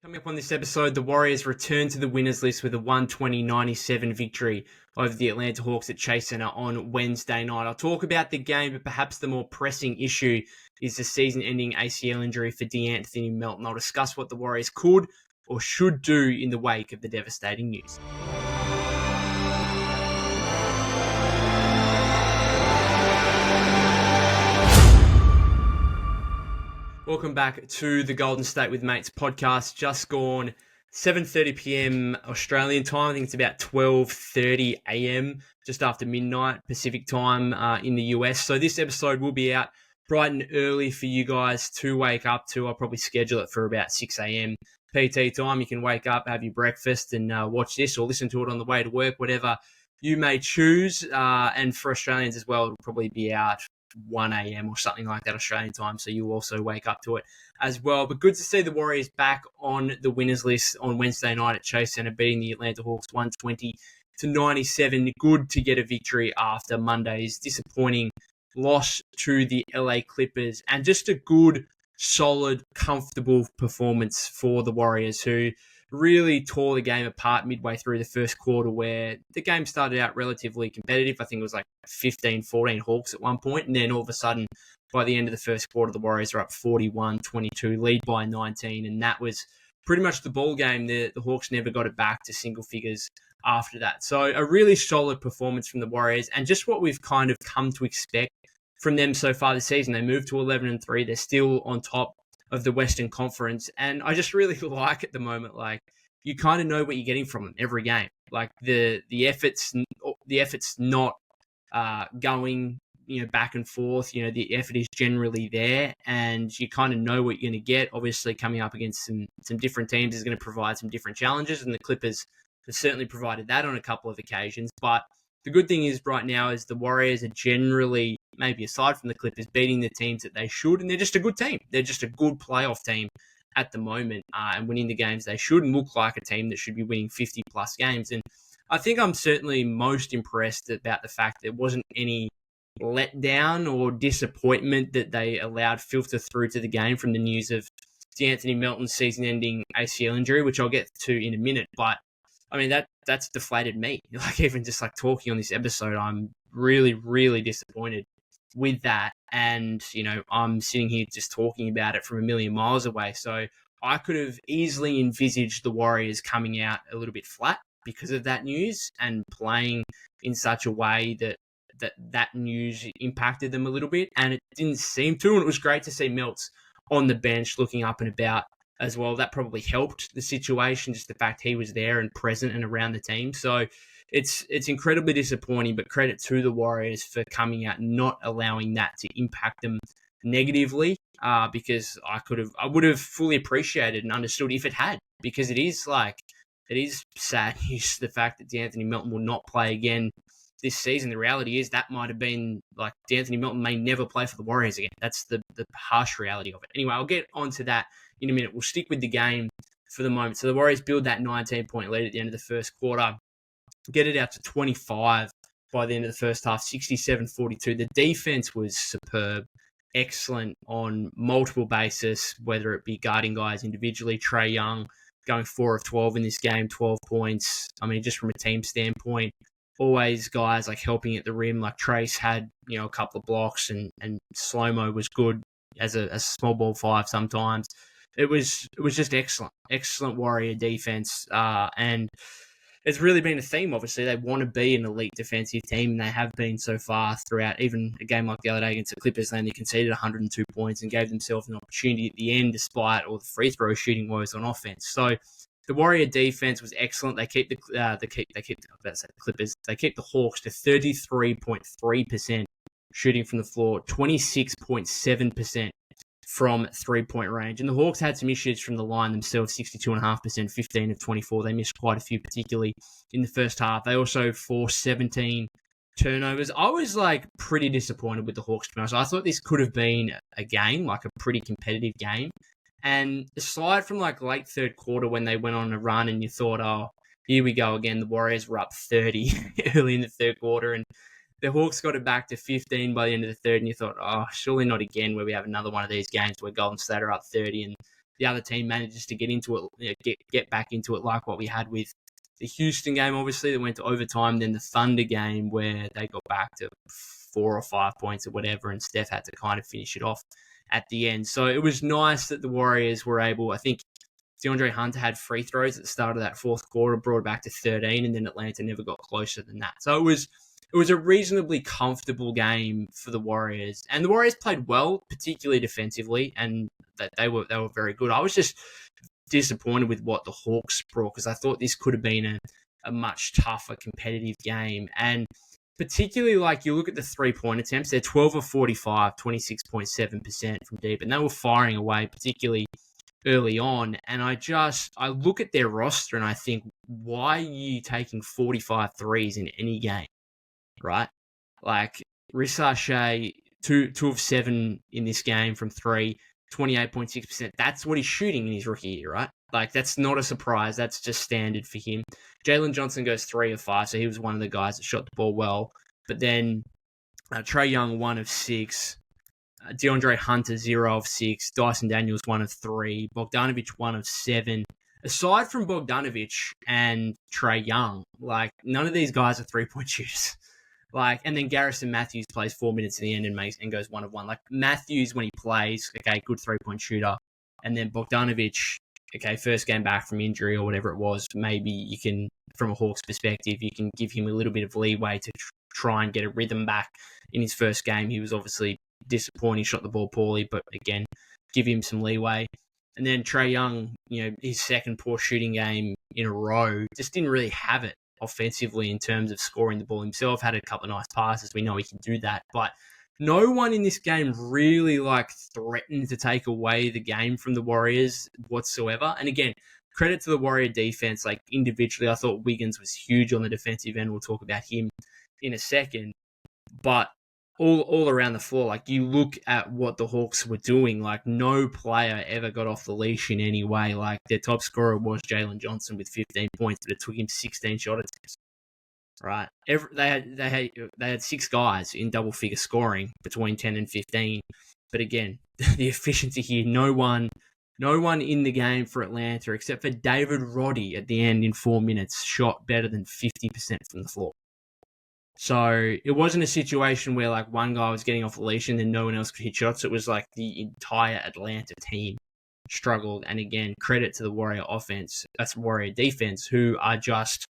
Coming up on this episode, the Warriors return to the winners list with a 120-97 victory over the Atlanta Hawks at Chase Center on Wednesday night. I'll talk about the game, but perhaps the more pressing issue is the season-ending ACL injury for De'Anthony Melton. I'll discuss what the Warriors could or should do in the wake of the devastating news. Welcome back to the Golden State with Mates podcast. Just gone 7:30 p.m. Australian time. I think it's about 12:30 a.m. just after midnight Pacific time in the US. So this episode will be out bright and early for you guys to wake up to. I'll probably schedule it for about 6 a.m. PT time. You can wake up, have your breakfast and watch this or listen to it on the way to work, whatever you may choose. And for Australians as well, it'll probably be out 1 a.m. or something like that Australian time, so you also wake up to it as well. But good to see the Warriors back on the winners list on Wednesday night at Chase Center, beating the Atlanta Hawks 120-97. Good to get a victory after Monday's disappointing loss to the LA Clippers, and just a good, solid, comfortable performance for the Warriors, who really tore the game apart midway through the first quarter, where the game started out relatively competitive. I think it was like 15-14 Hawks at one point, and then all of a sudden, by the end of the first quarter, the Warriors are up 41-22, lead by 19, and that was pretty much the ball game. The Hawks never got it back to single figures after that. So a really solid performance from the Warriors, and just what we've kind of come to expect from them so far this season. They moved to 11-3. They're still on top of the Western Conference, and I just really like at the moment, like, you kind of know what you're getting from them every game. Like the effort's not going back and forth. The effort is generally there, and you kind of know what you're going to get. Obviously, coming up against some different teams is going to provide some different challenges, and the Clippers have certainly provided that on a couple of occasions. But the good thing is right now is the Warriors are generally, maybe aside from the Clippers, beating the teams that they should, and they're just a good team. They're just a good playoff team at the moment, and winning the games they should, and look like a team that should be winning 50-plus games. And I think I'm certainly most impressed about the fact there wasn't any letdown or disappointment that they allowed filter through to the game from the news of De'Anthony Melton's season-ending ACL injury, which I'll get to in a minute. But I mean, that's deflated me. Like, even just like talking on this episode, I'm really, really disappointed with that. And, I'm sitting here just talking about it from a million miles away. So I could have easily envisaged the Warriors coming out a little bit flat because of that news and playing in such a way that news impacted them a little bit. And it didn't seem to. And it was great to see Melts on the bench looking up and about as well. That probably helped the situation, just the fact he was there and present and around the team. So it's incredibly disappointing, but credit to the Warriors for coming out and not allowing that to impact them negatively, because I would have fully appreciated and understood if it had, because it is sad news, the fact that De'Anthony Melton will not play again this season. The reality is that might have been, like, De'Anthony Melton may never play for the Warriors again. That's the harsh reality of it. Anyway, I'll get onto that in a minute. We'll stick with the game for the moment. So the Warriors build that 19-point lead at the end of the first quarter, get it out to 25 by the end of the first half, 67-42. The defense was superb, excellent on multiple bases, whether it be guarding guys individually. Trae Young going 4 of 12 in this game, 12 points. I mean, just from a team standpoint, always guys like helping at the rim. Like Trace had, a couple of blocks, and Slow-Mo was good as a small ball five sometimes. It was just excellent Warrior defense, and it's really been a theme. Obviously, they want to be an elite defensive team, and they have been so far throughout. Even a game like the other day against the Clippers, they only conceded 102 points and gave themselves an opportunity at the end, despite all the free throw shooting woes on offense. So the Warrior defense was excellent. They keep the Clippers. They keep the Hawks to 33.3% shooting from the floor, 26.7% from three-point range. And the Hawks had some issues from the line themselves, 62.5%, 15 of 24. They missed quite a few, particularly in the first half. They also forced 17 turnovers. I was pretty disappointed with the Hawks, to be honest. I thought this could have been a game, like a pretty competitive game. And aside from late third quarter when they went on a run and you thought, oh, here we go again, the Warriors were up 30 early in the third quarter, and the Hawks got it back to 15 by the end of the third, and you thought, oh, surely not again, where we have another one of these games where Golden State are up 30 and the other team manages to get into it, get back into it, like what we had with the Houston game, obviously, that went to overtime, then the Thunder game where they got back to 4 or 5 points or whatever, and Steph had to kind of finish it off at the end. So it was nice that the Warriors were able, I think DeAndre Hunter had free throws at the start of that fourth quarter, brought it back to 13, and then Atlanta never got closer than that. So it was a reasonably comfortable game for the Warriors. And the Warriors played well, particularly defensively, and that they were very good. I was just disappointed with what the Hawks brought, because I thought this could have been a much tougher competitive game. And particularly, like, you look at the three-point attempts, they're 12 of 45, 26.7% from deep, and they were firing away, particularly early on. And I look at their roster and I think, why are you taking 45 threes in any game, right? Like, Risa Shea, 2 of 7 in this game from three, 28.6%. That's what he's shooting in his rookie year, right? Like, that's not a surprise. That's just standard for him. Jalen Johnson goes 3 of 5, so he was one of the guys that shot the ball well. But then Trae Young, 1 of 6. DeAndre Hunter, 0 of 6. Dyson Daniels, 1 of 3. Bogdanovic, 1 of 7. Aside from Bogdanovic and Trae Young, like, none of these guys are three-point shooters. Like, and then Garrison Matthews plays 4 minutes in the end and goes 1 of 1. Like, Matthews, when he plays, okay, good three-point shooter. And then Bogdanovic, okay, first game back from injury or whatever it was, maybe you can, from a Hawks perspective, you can give him a little bit of leeway to try and get a rhythm back in his first game. He was obviously disappointing, shot the ball poorly, but again, give him some leeway. And then Trae Young, his second poor shooting game in a row, just didn't really have it offensively in terms of scoring the ball himself. Had a couple of nice passes. We know he can do that, but no one in this game really threatened to take away the game from the Warriors whatsoever. And again, credit to the Warrior defense. Like, individually, I thought Wiggins was huge on the defensive end. We'll talk about him in a second. But all around the floor, like, you look at what the Hawks were doing, like, no player ever got off the leash in any way. Like, their top scorer was Jalen Johnson with 15 points, but it took him 16 shot attempts. Right? They had 6 guys in double figure scoring between 10 and 15. But again, the efficiency here, no one in the game for Atlanta except for David Roddy at the end in 4 minutes shot better than 50% from the floor. So it wasn't a situation where, like, one guy was getting off the leash and then no one else could hit shots. It was like the entire Atlanta team struggled. And again, credit to the Warrior offense, that's Warrior defense, who are just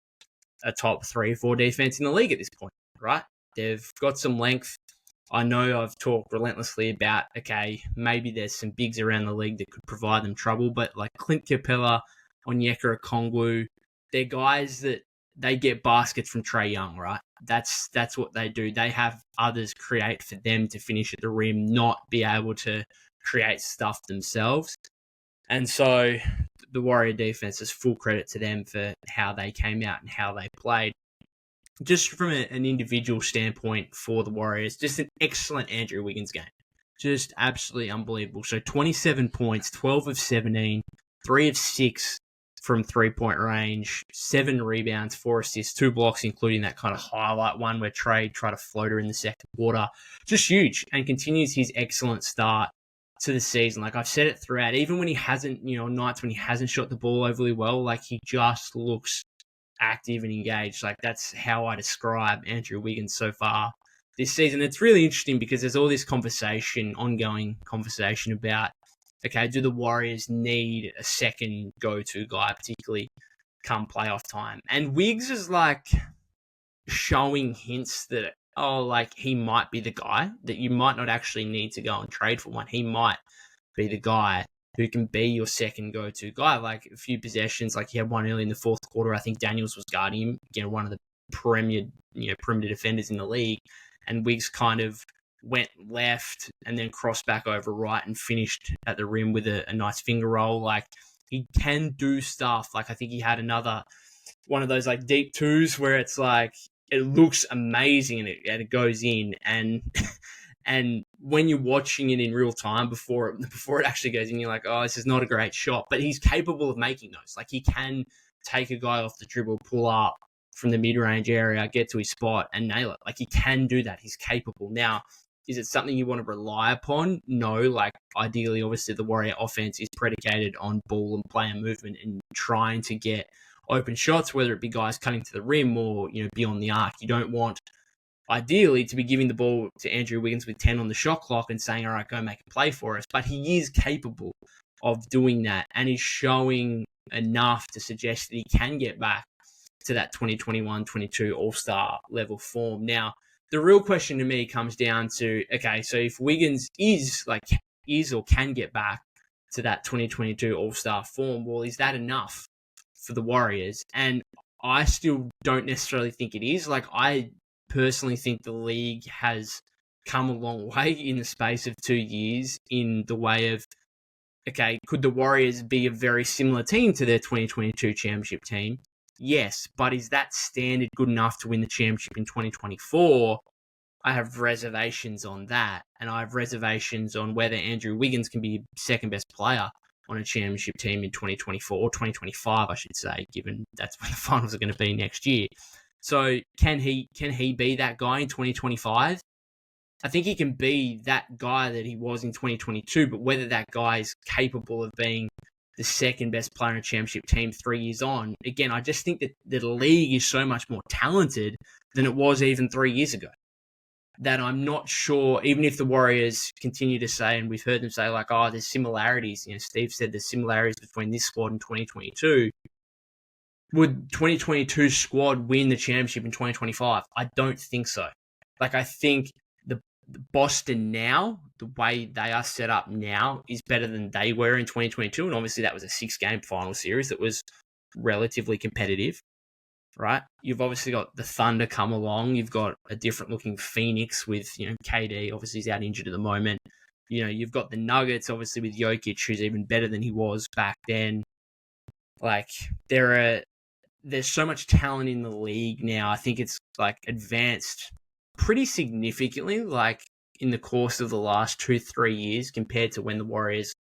a top 3 or 4 defense in the league at this point, right? They've got some length. I know I've talked relentlessly about, okay, maybe there's some bigs around the league that could provide them trouble, but like Clint Capella, Onyeka Okongwu, they're guys that they get baskets from Trae Young, right? That's what they do. They have others create for them to finish at the rim, not be able to create stuff themselves. And so the Warrior defense is full credit to them for how they came out and how they played. Just from an individual standpoint for the Warriors, just an excellent Andrew Wiggins game. Just absolutely unbelievable. So 27 points, 12 of 17, 3 of 6 from three-point range, 7 rebounds, 4 assists, 2 blocks, including that kind of highlight one where Trae tried to float her in the second quarter. Just huge, and continues his excellent start to the season. Like, I've said it throughout, even when he hasn't, nights when he hasn't shot the ball overly well, like, he just looks active and engaged. Like, that's how I describe Andrew Wiggins so far this season. It's really interesting because there's all this ongoing conversation about, okay, do the Warriors need a second go-to guy, particularly come playoff time? And Wiggs is like showing hints that, he might be the guy, that you might not actually need to go and trade for one. He might be the guy who can be your second go-to guy. Like, a few possessions, like he had one early in the fourth quarter. I think Daniels was guarding him, again, one of the perimeter defenders in the league. And Wiggs kind of went left and then crossed back over right and finished at the rim with a nice finger roll. Like, he can do stuff. Like, I think he had another one of those like deep twos where it's like, it looks amazing and it goes in, and when you're watching it in real time before it actually goes in, you're like, oh, this is not a great shot. But he's capable of making those. Like, he can take a guy off the dribble, pull up from the mid-range area, get to his spot and nail it. Like, he can do that. He's capable. Now, Is it something you want to rely upon? No. Like, ideally, obviously, the Warrior offense is predicated on ball and player movement and trying to get open shots, whether it be guys cutting to the rim or, beyond the arc. You don't want, ideally, to be giving the ball to Andrew Wiggins with 10 on the shot clock and saying, all right, go make a play for us. But he is capable of doing that and is showing enough to suggest that he can get back to that 2021-22 All-Star level form. Now, the real question to me comes down to, okay, so if Wiggins is or can get back to that 2022 All-Star form, well, is that enough for the Warriors? And I still don't necessarily think it is. Like, I personally think the league has come a long way in the space of 2 years in the way of, okay, could the Warriors be a very similar team to their 2022 championship team? Yes, but is that standard good enough to win the championship in 2024? I have reservations on that, and I have reservations on whether Andrew Wiggins can be second best player on a championship team in 2024 or 2025, I should say, given that's when the finals are going to be next year. So can he be that guy in 2025? I think he can be that guy that he was in 2022, but whether that guy is capable of being the second best player in a championship team 3 years on, again, I just think that the league is so much more talented than it was even 3 years ago, that I'm not sure, even if the Warriors continue to say, and we've heard them say, like, oh, there's similarities. Steve said there's similarities between this squad and 2022. Would 2022 squad win the championship in 2025? I don't think so. Like, I think the Boston now, the way they are set up now, is better than they were in 2022. And obviously that was a 6-game final series that was relatively competitive, right? You've obviously got the Thunder come along. You've got a different looking Phoenix with, KD, obviously he's out injured at the moment. You've got the Nuggets, obviously with Jokic, who's even better than he was back then. Like, there's so much talent in the league now. I think it's like advanced pretty significantly, like in the course of the last 2-3 years compared to when the Warriors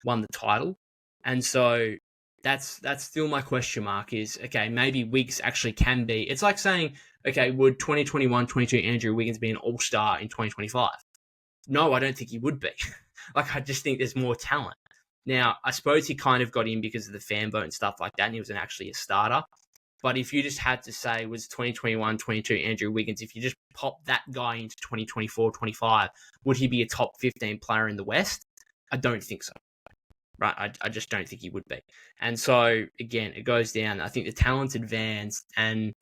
won the title. And so that's still my question mark is, okay, maybe Wiggs actually can be. It's like saying, okay, would 2021-22 Andrew Wiggins be an all-star in 2025? No, I don't think he would be. Like, I just think there's more talent. Now, I suppose he kind of got in because of the fan vote and stuff like that, and he wasn't actually a starter. But if you just had to say, was 2021-22 Andrew Wiggins, if you just pop that guy into 2024-25, would he be a top 15 player in the West? I don't think so. Right? I just don't think he would be. And so, again, it goes down. I think the talent's advanced, and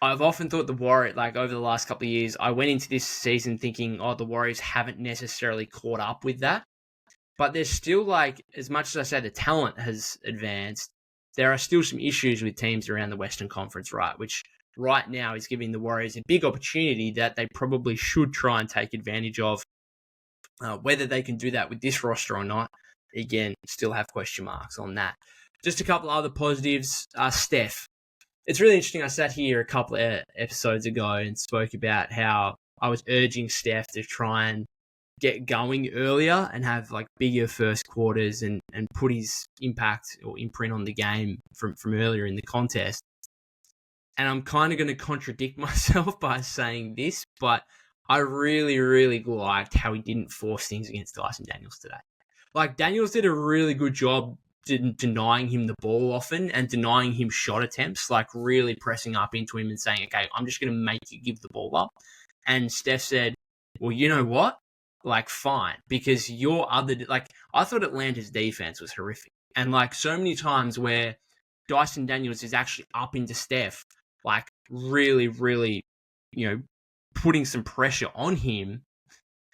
I've often thought the Warriors, like over the last couple of years, I went into this season thinking, oh, the Warriors haven't necessarily caught up with that. But there's still, like, as much as I say the talent has advanced, there are still some issues with teams around the Western Conference, right? Which right now is giving the Warriors a big opportunity that they probably should try and take advantage of. Whether they can do that with this roster or not, again, still have question marks on that. Just a couple other positives. Steph. It's really interesting. I sat here a couple of episodes ago and spoke about how I was urging Steph to try and get going earlier and have like bigger first quarters and put his impact or imprint on the game from earlier in the contest. And I'm kind of going to contradict myself by saying this, but I really, really liked how he didn't force things against Dyson Daniels today. Like, Daniels did a really good job denying him the ball often and denying him shot attempts, like really pressing up into him and saying, okay, I'm just going to make you give the ball up. And Steph said, well, you know what? Like, fine, because your other, like, I thought Atlanta's defense was horrific. And, like, so many times where Dyson Daniels is actually up into Steph, like, really, really, putting some pressure on him.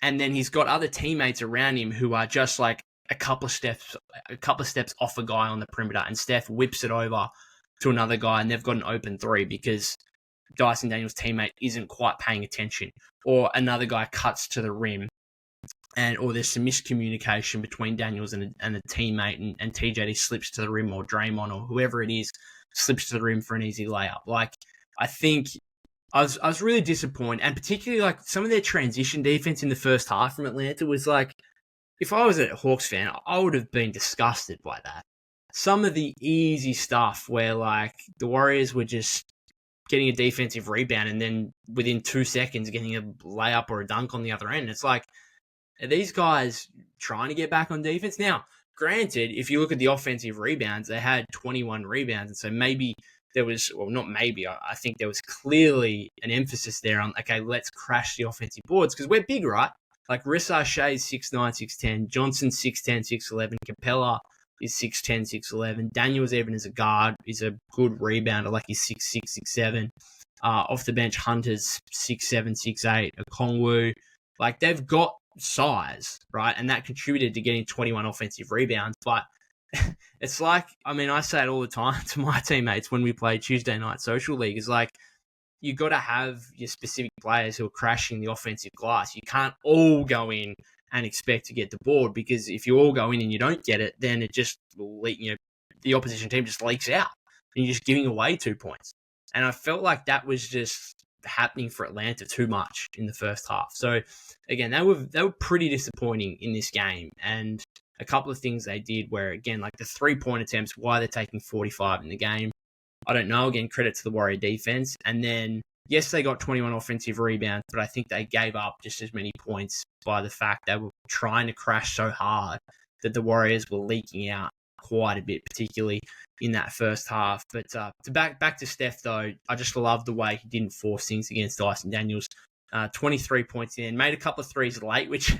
And then he's got other teammates around him who are just, like, a couple of steps off a guy on the perimeter, and Steph whips it over to another guy, and they've got an open three because Dyson Daniels' teammate isn't quite paying attention. Or another guy cuts to the rim. Or there's some miscommunication between Daniels and a teammate, and TJD slips to the rim, or Draymond or whoever it is slips to the rim for an easy layup. Like, I think I was really disappointed, and particularly like some of their transition defense in the first half from Atlanta was like, if I was a Hawks fan, I would have been disgusted by that. Some of the easy stuff where like the Warriors were just getting a defensive rebound and then within 2 seconds getting a layup or a dunk on the other end. It's like, are these guys trying to get back on defense? Now, granted, if you look at the offensive rebounds, they had 21 rebounds. And so maybe there was, well, not maybe, I think there was clearly an emphasis there on, okay, let's crash the offensive boards because we're big, right? Like Rissa Shea's 6'9", 6'10", Johnson 6'10", 6'11", Capella is 6'10", 6'11", Daniels even as a guard is a good rebounder, like he's 6'6", 6'7". Off the bench, Hunter's 6'7", 6'8", Okongwu. Like they've got size, right? And that contributed to getting 21 offensive rebounds. But it's like, I mean, I say it all the time to my teammates when we play Tuesday night social league, is like, you got to have your specific players who are crashing the offensive glass. You can't all go in and expect to get the board, because if you all go in and you don't get it, then it just will leak, the opposition team just leaks out and you're just giving away 2 points. And I felt like that was just happening for Atlanta too much in the first half. So again, they were pretty disappointing in this game. And a couple of things they did where, again, like the 3-point attempts, why they're taking 45 in the game, I don't know. Again, credit to the Warrior defense. And then, yes, they got 21 offensive rebounds, but I think they gave up just as many points by the fact they were trying to crash so hard that the Warriors were leaking out quite a bit, particularly in that first half. But to back to Steph, though, I just love the way he didn't force things against Dyson Daniels. 23 points in, made a couple of threes late, which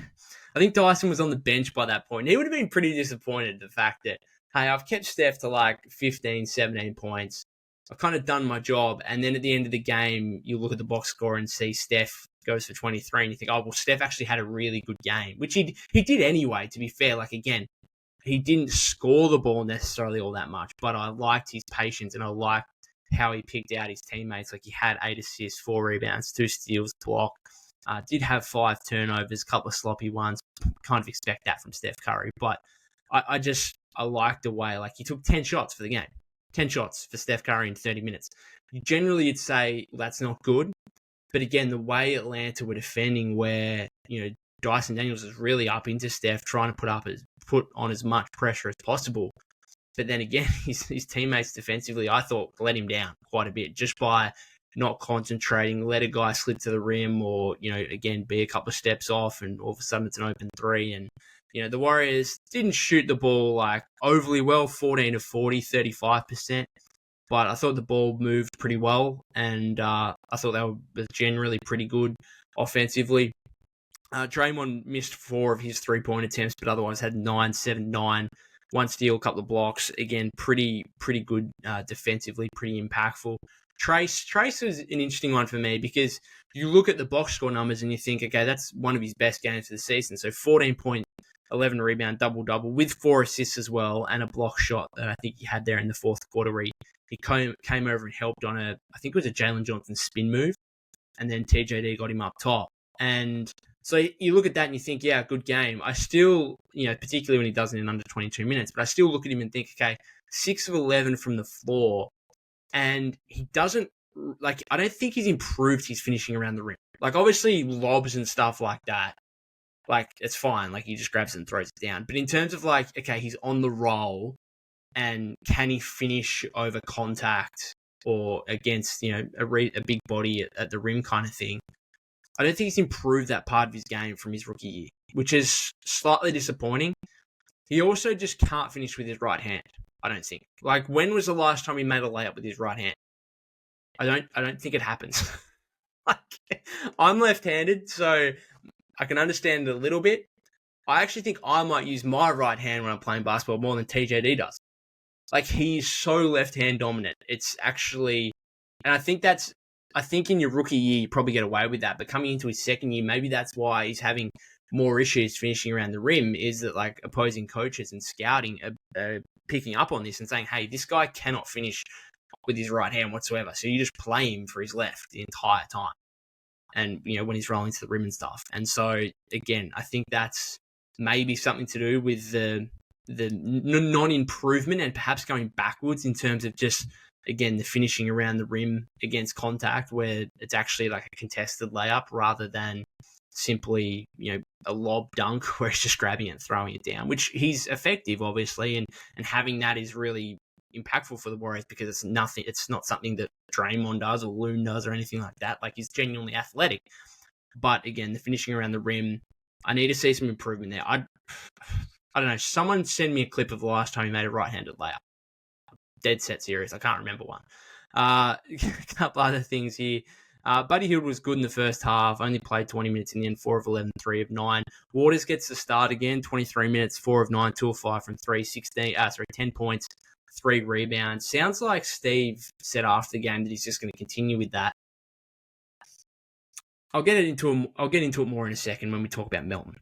I think Dyson was on the bench by that point. He would have been pretty disappointed, the fact that, hey, I've kept Steph to like 15, 17 points. I've kind of done my job. And then at the end of the game, you look at the box score and see Steph goes for 23 and you think, oh, well, Steph actually had a really good game, which he did anyway, to be fair. Like, again, he didn't score the ball necessarily all that much, but I liked his patience and I liked how he picked out his teammates. Like, he had 8 assists, 4 rebounds, 2 steals, block. Did have 5 turnovers, a couple of sloppy ones. Kind of expect that from Steph Curry. But I like the way, like, he took 10 shots for the game. 10 shots for Steph Curry in 30 minutes. Generally, you'd say, well, that's not good. But again, the way Atlanta were defending, where, Dyson Daniels is really up into Steph, trying to put on as much pressure as possible. But then again, his teammates defensively, I thought, let him down quite a bit just by not concentrating, let a guy slip to the rim or, again, be a couple of steps off and all of a sudden it's an open three. And, the Warriors didn't shoot the ball like overly well, 14 of 40, 35%. But I thought the ball moved pretty well. And I thought they were generally pretty good offensively. Draymond missed 4 of his 3-point attempts, but otherwise had 9, 7, 9. 1 steal, a couple of blocks. Again, pretty good defensively, pretty impactful. Trace was an interesting one for me because you look at the box score numbers and you think, okay, that's one of his best games of the season. So 14 point, 11 rebound, double-double with 4 assists as well and a block shot that I think he had there in the fourth quarter where he came over and helped on I think it was a Jalen Johnson spin move, and then TJD got him up top. And so you look at that and you think, yeah, good game. I still, particularly when he does it in under 22 minutes, but I still look at him and think, okay, 6 of 11 from the floor. And he doesn't, like, I don't think he's improved his finishing around the rim. Like, obviously, lobs and stuff like that, like, it's fine. Like, he just grabs it and throws it down. But in terms of, like, okay, he's on the roll, and can he finish over contact or against, a big body at the rim kind of thing, I don't think he's improved that part of his game from his rookie year, which is slightly disappointing. He also just can't finish with his right hand, I don't think. Like, when was the last time he made a layup with his right hand? I don't think it happens. Like, I'm left-handed, so I can understand it a little bit. I actually think I might use my right hand when I'm playing basketball more than TJD does. Like, he's so left-hand dominant. It's actually, and I think in your rookie year, you probably get away with that. But coming into his second year, maybe that's why he's having more issues finishing around the rim, is that, like, opposing coaches and scouting are picking up on this and saying, hey, this guy cannot finish with his right hand whatsoever. So you just play him for his left the entire time. And, when he's rolling to the rim and stuff. And so, again, I think that's maybe something to do with the non-improvement and perhaps going backwards in terms of just, again, the finishing around the rim against contact, where it's actually like a contested layup rather than simply, a lob dunk where it's just grabbing it and throwing it down, which he's effective, obviously, and having that is really impactful for the Warriors because it's nothing. It's not something that Draymond does or Loon does or anything like that. Like, he's genuinely athletic. But again, the finishing around the rim, I need to see some improvement there. I don't know. Someone send me a clip of the last time he made a right-handed layup. Dead set serious. I can't remember one. A couple other things here. Buddy Hield was good in the first half, only played 20 minutes in the end, 4 of 11, 3 of 9. Waters gets the start again, 23 minutes, 4 of 9, 2 of 5 from 3, 10 points, 3 rebounds. Sounds like Steve said after the game that he's just going to continue with that. I'll get into it more in a second when we talk about Melton.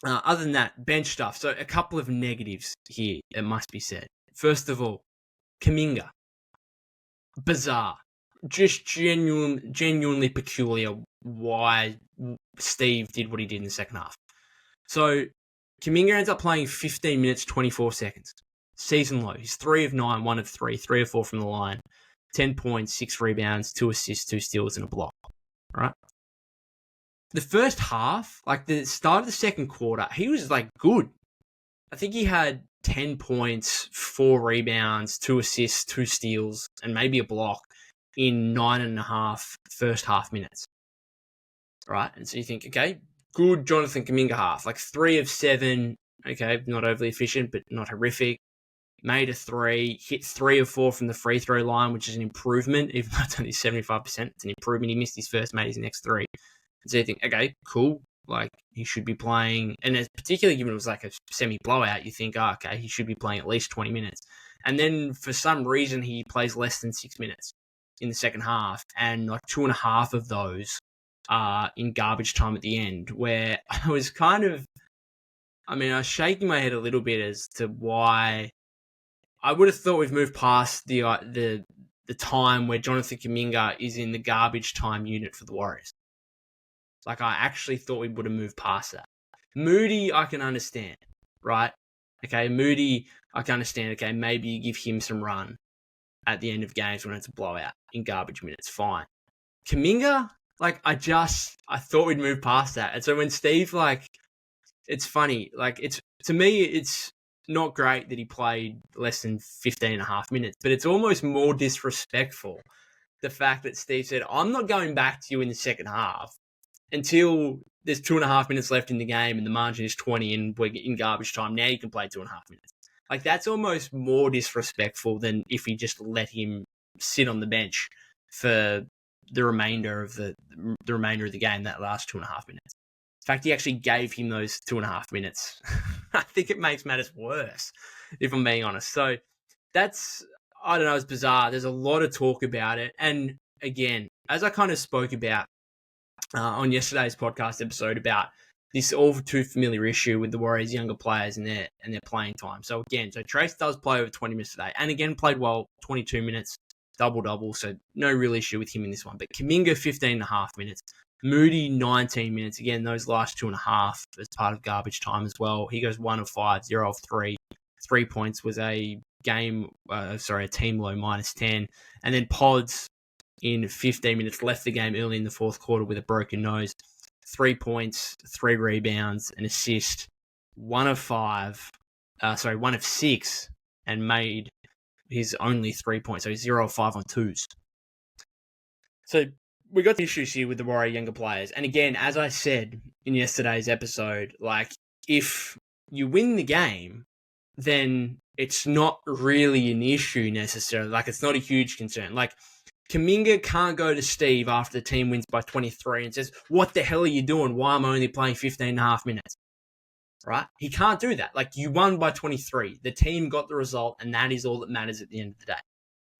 Other than that, bench stuff. So a couple of negatives here, it must be said. First of all, Kuminga. Bizarre. Just genuinely peculiar why Steve did what he did in the second half. So Kuminga ends up playing 15 minutes, 24 seconds. Season low. He's 3 of 9, 1 of 3, 3 of 4 from the line. 10 points, 6 rebounds, 2 assists, 2 steals, and a block. All right? The first half, like the start of the second quarter, he was like good. I think he had 10 points, 4 rebounds, 2 assists, 2 steals, and maybe a block in 9.5 first half minutes. Right? And so you think, okay, good Jonathan Kuminga half. Like 3 of 7, okay, not overly efficient, but not horrific. Made a 3, hit 3 of 4 from the free throw line, which is an improvement, even though it's only 75%. It's an improvement. He missed his first, made his next 3. So you think, okay, cool. Like, he should be playing, and particularly given it was like a semi-blowout, you think, oh, okay, he should be playing at least 20 minutes. And then for some reason, he plays less than 6 minutes in the second half, and like 2.5 of those are in garbage time at the end, where I was I was shaking my head a little bit as to why. I would have thought we've moved past the time where Jonathan Kuminga is in the garbage time unit for the Warriors. Like, I actually thought we would have moved past that. Moody, I can understand, right? Okay, Moody, I can understand. Okay, maybe you give him some run at the end of games when it's a blowout in garbage minutes. Fine. Kuminga, like, I thought we'd move past that. And so when Steve, like, it's funny. Like, to me, it's not great that he played less than 15.5 minutes, but it's almost more disrespectful, the fact that Steve said, I'm not going back to you in the second half until there's 2.5 minutes left in the game and the margin is 20 and we're in garbage time. Now you can play 2.5 minutes. Like, that's almost more disrespectful than if he just let him sit on the bench for the remainder of the game, that last 2.5 minutes. In fact, he actually gave him those 2.5 minutes. I think it makes matters worse, if I'm being honest. So that's, I don't know, it's bizarre. There's a lot of talk about it. And again, as I kind of spoke about on yesterday's podcast episode about this all too familiar issue with the Warriors' younger players and their playing time. So again, Trace does play over 20 minutes today, and again played well, 22 minutes, double-double, so no real issue with him in this one. But Kuminga, 15.5 minutes. Moody, 19 minutes. Again, those last 2.5 as part of garbage time as well. He goes 1 of 5, 0 of 3. 3 points was a team low, -10. And then Pods, in 15 minutes, left the game early in the fourth quarter with a broken nose. 3 points, 3 rebounds, an assist, 1 of 6, and made his only 3 points. So he's 0 of 5 on 2s. So we got issues here with the Warrior younger players. And again, as I said in yesterday's episode, like, if you win the game, then it's not really an issue necessarily. Like, it's not a huge concern. Like, Kuminga can't go to Steve after the team wins by 23 and says, what the hell are you doing? Why am I only playing 15.5 minutes? Right? He can't do that. Like, you won by 23. The team got the result, and that is all that matters at the end of the day.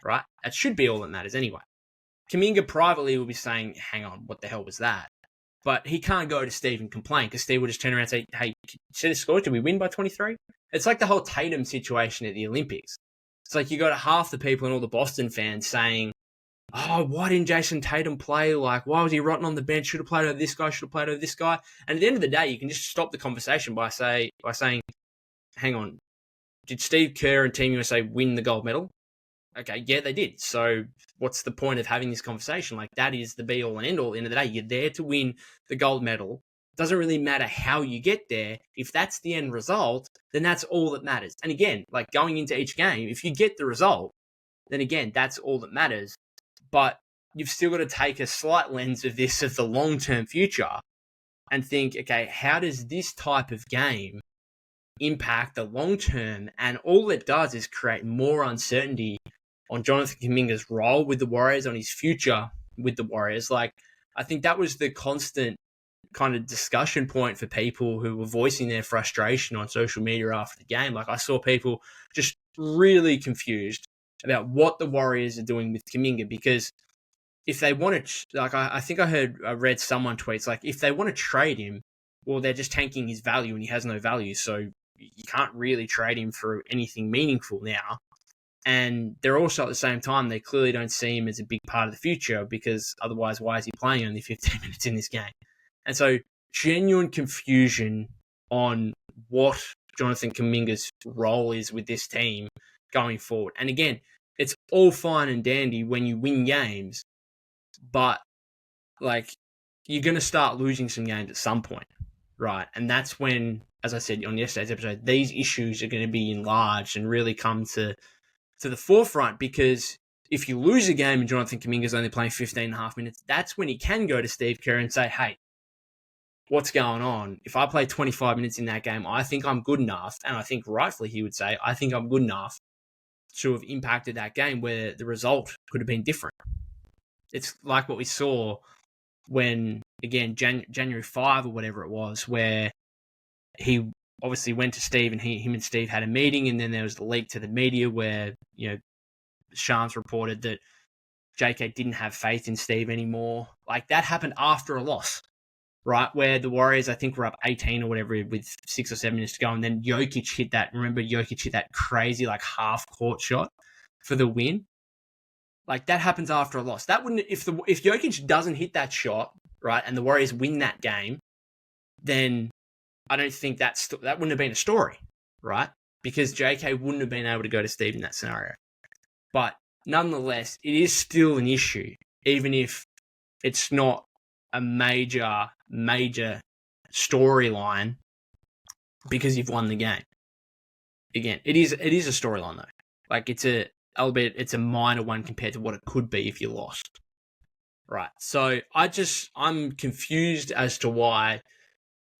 Right? That should be all that matters anyway. Kuminga privately will be saying, hang on, what the hell was that? But he can't go to Steve and complain, because Steve will just turn around and say, hey, see the score? Did we win by 23? It's like the whole Tatum situation at the Olympics. It's like you got half the people and all the Boston fans saying, oh, why didn't Jason Tatum play? Like, why was he rotting on the bench? Should have played over this guy, should have played over this guy. And at the end of the day, you can just stop the conversation by saying, hang on, did Steve Kerr and Team USA win the gold medal? Okay, yeah, they did. So what's the point of having this conversation? Like, that is the be-all and end-all. At the end of the day, you're there to win the gold medal. Doesn't really matter how you get there. If that's the end result, then that's all that matters. And again, like going into each game, if you get the result, then again, that's all that matters. But you've still got to take a slight lens of this of the long-term future and think, okay, how does this type of game impact the long term? And all it does is create more uncertainty on Jonathan Kuminga's role with the Warriors, on his future with the Warriors. Like, I think that was the constant kind of discussion point for people who were voicing their frustration on social media after the game. Like, I saw people just really confused about what the Warriors are doing with Kuminga, because if they want to, like, I think I read someone tweets, like, if they want to trade him, well, they're just tanking his value and he has no value. So you can't really trade him for anything meaningful now. And they're also at the same time, they clearly don't see him as a big part of the future, because otherwise, why is he playing only 15 minutes in this game? And so genuine confusion on what Jonathan Kuminga's role is with this team going forward. And again, it's all fine and dandy when you win games, but like, you're going to start losing some games at some point, right? And that's when, as I said on yesterday's episode, these issues are going to be enlarged and really come to the forefront, because if you lose a game and Jonathan Kuminga's only playing 15 and a half minutes, that's when he can go to Steve Kerr and say, hey, what's going on? If I play 25 minutes in that game, I think I'm good enough. And I think rightfully he would say, I think I'm good enough to have impacted that game where the result could have been different. It's like what we saw when, again, January 5 or whatever it was, where he obviously went to Steve and him and Steve had a meeting, and then there was the leak to the media where, you know, Shams reported that JK didn't have faith in Steve anymore. Like, that happened after a loss, right? Where the Warriors, I think, were up 18 or whatever with 6 or 7 minutes to go, and then Jokic hit that. Remember, Jokic hit that crazy, like, half-court shot for the win? Like, that happens after a loss. That wouldn't, if Jokic doesn't hit that shot, right, and the Warriors win that game, then I don't think that wouldn't have been a story, right? Because JK wouldn't have been able to go to Steve in that scenario. But nonetheless, it is still an issue, even if it's not a major storyline, because you've won the game. Again, it is a storyline though. Like, albeit it's a minor one compared to what it could be if you lost. Right. So I'm confused as to why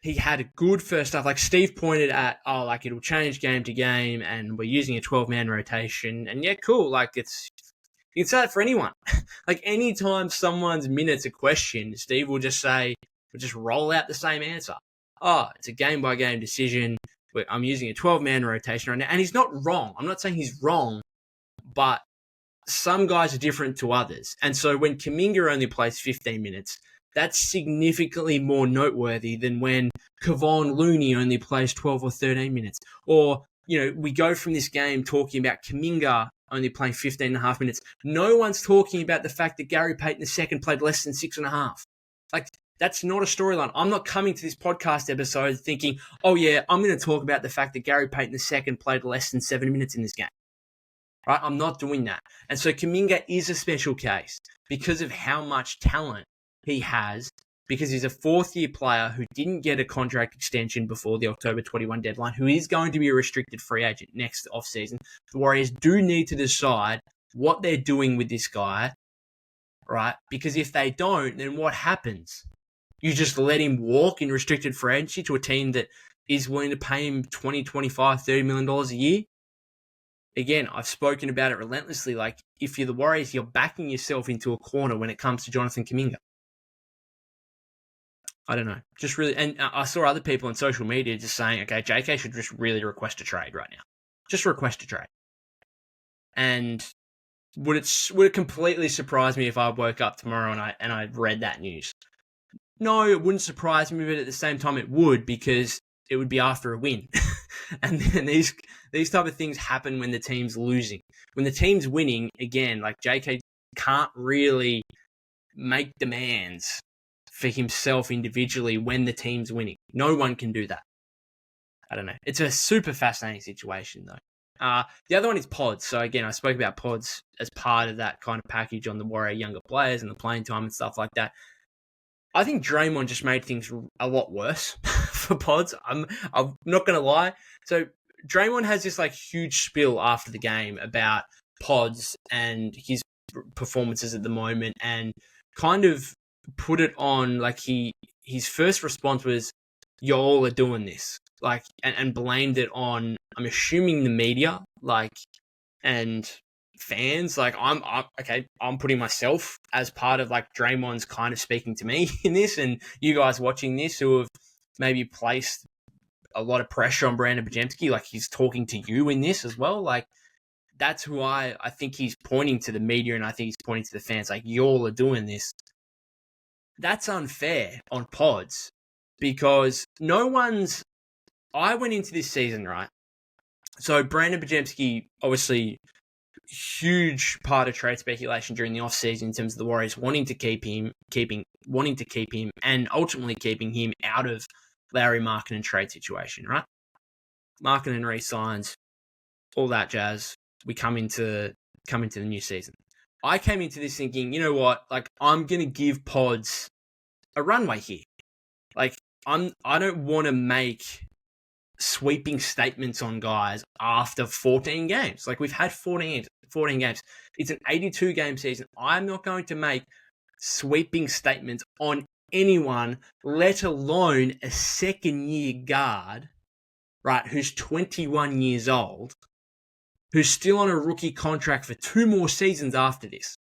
he had a good first half. Like, Steve pointed at, it'll change game to game and we're using a 12-man rotation. And yeah, cool. Like, you can say that for anyone. Like, anytime someone's minutes are questioned, Steve will just roll out the same answer. Oh, it's a game-by-game decision. I'm using a 12-man rotation right now. And he's not wrong. I'm not saying he's wrong, but some guys are different to others. And so when Kuminga only plays 15 minutes, that's significantly more noteworthy than when Kevon Looney only plays 12 or 13 minutes. Or, you know, we go from this game talking about Kuminga only playing 15 and a half minutes. No one's talking about the fact that Gary Payton II played less than 6.5. Like, that's not a storyline. I'm not coming to this podcast episode thinking, oh yeah, I'm going to talk about the fact that Gary Payton II played less than 7 minutes in this game. Right? I'm not doing that. And so Kuminga is a special case because of how much talent he has, because he's a fourth-year player who didn't get a contract extension before the October 21 deadline, who is going to be a restricted free agent next offseason. The Warriors do need to decide what they're doing with this guy, right? Because if they don't, then what happens? You just let him walk in restricted free agency to a team that is willing to pay him $20, $25, $30 million a year? Again, I've spoken about it relentlessly. Like, if you're the Warriors, you're backing yourself into a corner when it comes to Jonathan Kuminga. I don't know. Just really, and I saw other people on social media just saying, okay, JK should just really request a trade right now. Just request a trade. And would it completely surprise me if I woke up tomorrow and I read that news? No, it wouldn't surprise me, but at the same time it would, because it would be after a win. And then these type of things happen when the team's losing. When the team's winning, again, like, JK can't really make demands for himself individually when the team's winning. No one can do that. I don't know. It's a super fascinating situation, though. The other one is Pods. So again, I spoke about Pods as part of that kind of package on the Warrior younger players and the playing time and stuff like that. I think Draymond just made things a lot worse for Pods. I'm not going to lie. So Draymond has this like huge spiel after the game about Pods and his performances at the moment, and kind of put it on like his first response was, "Y'all are doing this," like, and blamed it on, I'm assuming, the media, like, and fans. Like, I'm putting myself as part of like Draymond's kind of speaking to me in this, and you guys watching this who have maybe placed a lot of pressure on Brandin Podziemski, like he's talking to you in this as well. Like, that's who I think he's pointing to, the media, and I think he's pointing to the fans, like, y'all are doing this. That's unfair on Pods, because I went into this season, right? So Brandin Podziemski, obviously, huge part of trade speculation during the offseason in terms of the Warriors wanting to keep him, and ultimately keeping him out of Lauri Markkanen trade situation, right? Markkanen re-signs, all that jazz. We come into the new season. I came into this thinking, you know what? Like, I'm gonna give Pods a runway here. Like, I don't want to make sweeping statements on guys after 14 games. Like, we've had 14 games. It's an 82-game season. I'm not going to make sweeping statements on anyone, let alone a second-year guard, right, who's 21 years old, who's still on a rookie contract for 2 more seasons after this.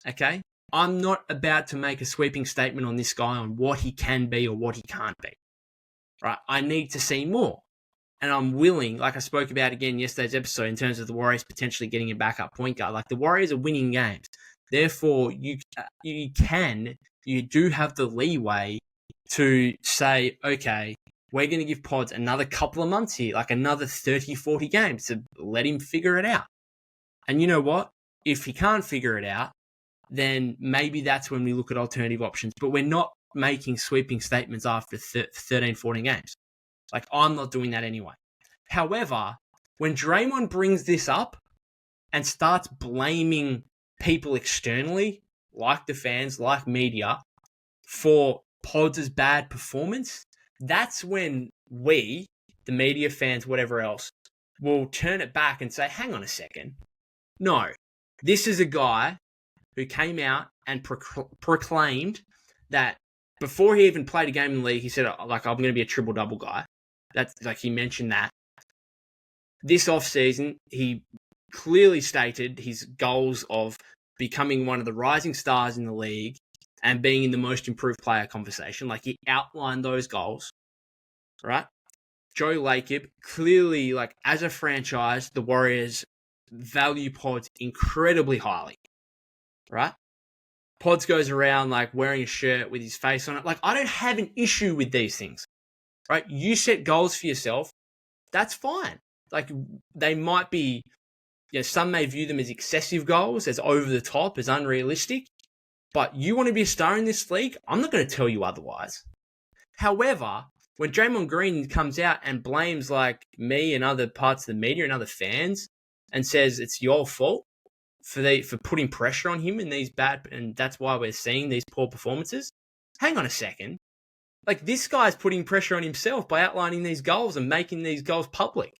Okay? I'm not about to make a sweeping statement on this guy on what he can be or what he can't be. Right? I need to see more. And I'm willing, like I spoke about again yesterday's episode, in terms of the Warriors potentially getting a backup point guard. Like, the Warriors are winning games. Therefore, you do have the leeway to say, okay, we're going to give Pods another couple of months here, like another 30, 40 games to let him figure it out. And you know what? If he can't figure it out, then maybe that's when we look at alternative options. But we're not making sweeping statements after 13, 14 games. Like, I'm not doing that anyway. However, when Draymond brings this up and starts blaming people externally, like the fans, like media, for Pods' bad performance, that's when we, the media, fans, whatever else, will turn it back and say, hang on a second. No, this is a guy who came out and proclaimed that before he even played a game in the league, he said, like, I'm going to be a triple-double guy. That's like, he mentioned that. This offseason, he clearly stated his goals of becoming one of the rising stars in the league and being in the most improved player conversation. Like, he outlined those goals, right? Joe Lacob, clearly, like, as a franchise, the Warriors value Pods incredibly highly, right? Pods goes around, like, wearing a shirt with his face on it. Like, I don't have an issue with these things, right? You set goals for yourself. That's fine. Like, they might be, you know, some may view them as excessive goals, as over the top, as unrealistic. But you want to be a star in this league? I'm not going to tell you otherwise. However, when Draymond Green comes out and blames, like, me and other parts of the media and other fans, and says it's your fault for putting pressure on him in these bad, and that's why we're seeing these poor performances. Hang on a second. Like, this guy's putting pressure on himself by outlining these goals and making these goals public,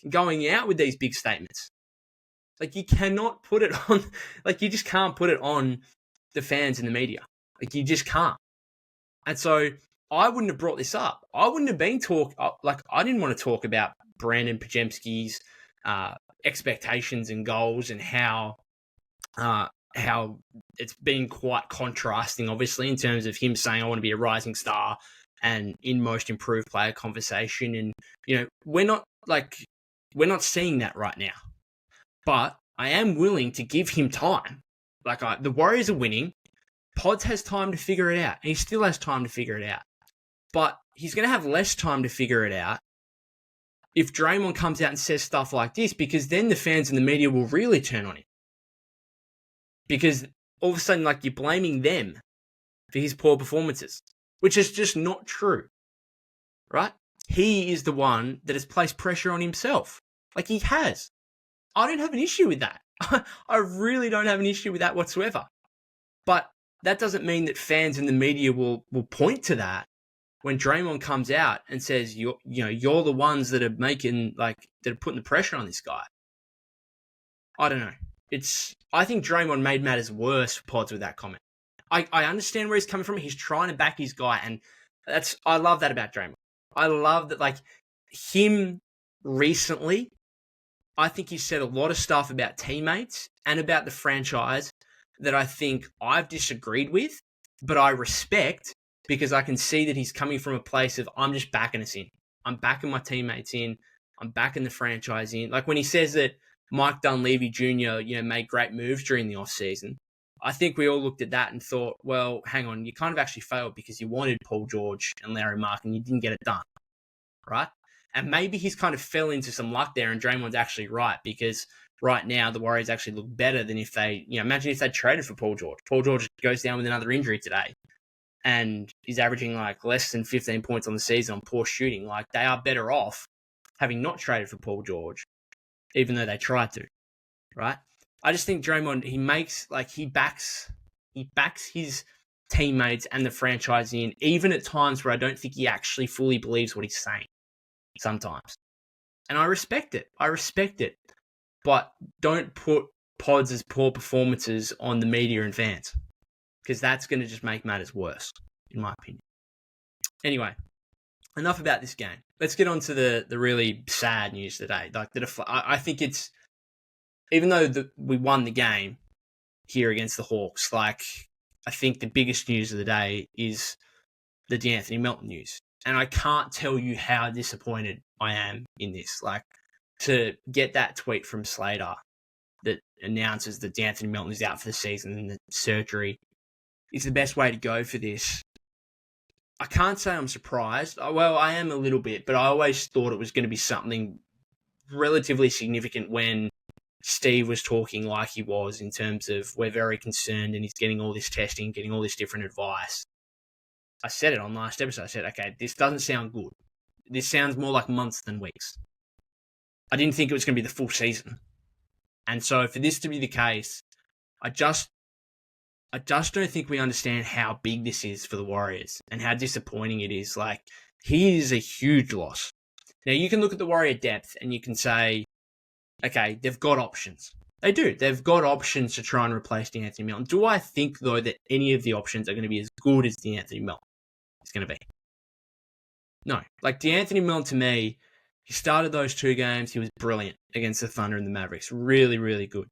going out with these big statements. Like, you cannot put it on, like, you just can't put it on the fans and the media. Like, you just can't. And so I wouldn't have brought this up. I wouldn't have been I didn't want to talk about Brandin Podziemski's expectations and goals, and how it's been quite contrasting, obviously, in terms of him saying, I want to be a rising star and in most improved player conversation. And, you know, we're not seeing that right now. But I am willing to give him time. Like, the Warriors are winning. Pods has time to figure it out. And he still has time to figure it out. But he's going to have less time to figure it out if Draymond comes out and says stuff like this, because then the fans and the media will really turn on him. Because all of a sudden, like, you're blaming them for his poor performances, which is just not true, right? He is the one that has placed pressure on himself. Like, he has. I don't have an issue with that. I really don't have an issue with that whatsoever. But that doesn't mean that fans in the media will point to that when Draymond comes out and says, you're the ones that are making, that are putting the pressure on this guy. I don't know. I think Draymond made matters worse for Pods with that comment. I understand where he's coming from. He's trying to back his guy, and I love that about Draymond. I love that, him recently, I think he said a lot of stuff about teammates and about the franchise that I think I've disagreed with, but I respect, because I can see that he's coming from a place of, I'm just backing us in. I'm backing my teammates in. I'm backing the franchise in. Like when he says that Mike Dunleavy Jr., made great moves during the offseason, I think we all looked at that and thought, well, hang on, you kind of actually failed because you wanted Paul George and Larry Mark and you didn't get it done, right? And maybe he's kind of fell into some luck there, and Draymond's actually right, because right now the Warriors actually look better than if they, imagine if they traded for Paul George. Paul George goes down with another injury today and he's averaging less than 15 points on the season on poor shooting. They are better off having not traded for Paul George, even though they tried to, right? I just think Draymond, he backs his teammates and the franchise in, even at times where I don't think he actually fully believes what he's saying sometimes. And I respect it. But don't put Pods' poor performances on the media and fans, because that's going to just make matters worse, in my opinion. Anyway, enough about this game. Let's get on to the really sad news today. I think it's, even though we won the game here against the Hawks, I think the biggest news of the day is the De'Anthony Melton news. And I can't tell you how disappointed I am in this. To get that tweet from Slater that announces that De'Anthony Melton is out for the season and the surgery is the best way to go for this. I can't say I'm surprised. Well, I am a little bit, but I always thought it was going to be something relatively significant when Steve was talking like he was, in terms of, we're very concerned and he's getting all this testing, getting all this different advice. I said it on last episode. I said, okay, this doesn't sound good. This sounds more like months than weeks. I didn't think it was going to be the full season. And so for this to be the case, I just don't think we understand how big this is for the Warriors and how disappointing it is. He is a huge loss. Now, you can look at the Warrior depth and you can say, okay, they've got options. They do. They've got options to try and replace De'Anthony Melton. Do I think, though, that any of the options are going to be as good as De'Anthony Melton is going to be? No. De'Anthony Melton, to me, he started those 2 games. He was brilliant against the Thunder and the Mavericks. Really, really good.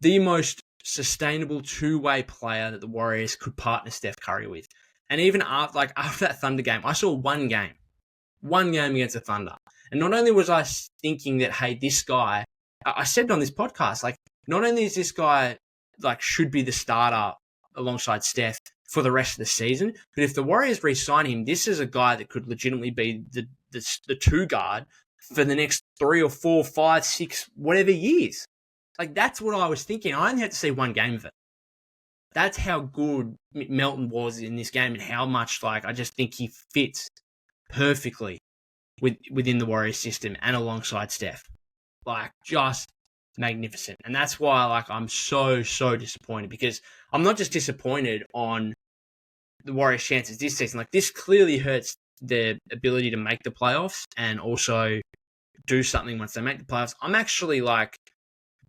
The most sustainable two-way player that the Warriors could partner Steph Curry with. And even after that Thunder game, I saw one game against the Thunder. And not only was I thinking that, hey, this guy, I said it on this podcast, not only is this guy, should be the starter alongside Steph for the rest of the season, but if the Warriors re-sign him, this is a guy that could legitimately be the 2 guard for the next 3 or 4, 5, 6, whatever years. That's what I was thinking. I only had to see one game of it. That's how good Melton was in this game, and how much, I just think he fits perfectly within the Warriors system and alongside Steph. Just magnificent. And that's why, I'm so disappointed, because I'm not just disappointed on the Warriors' chances this season. This clearly hurts their ability to make the playoffs and also do something once they make the playoffs. I'm actually,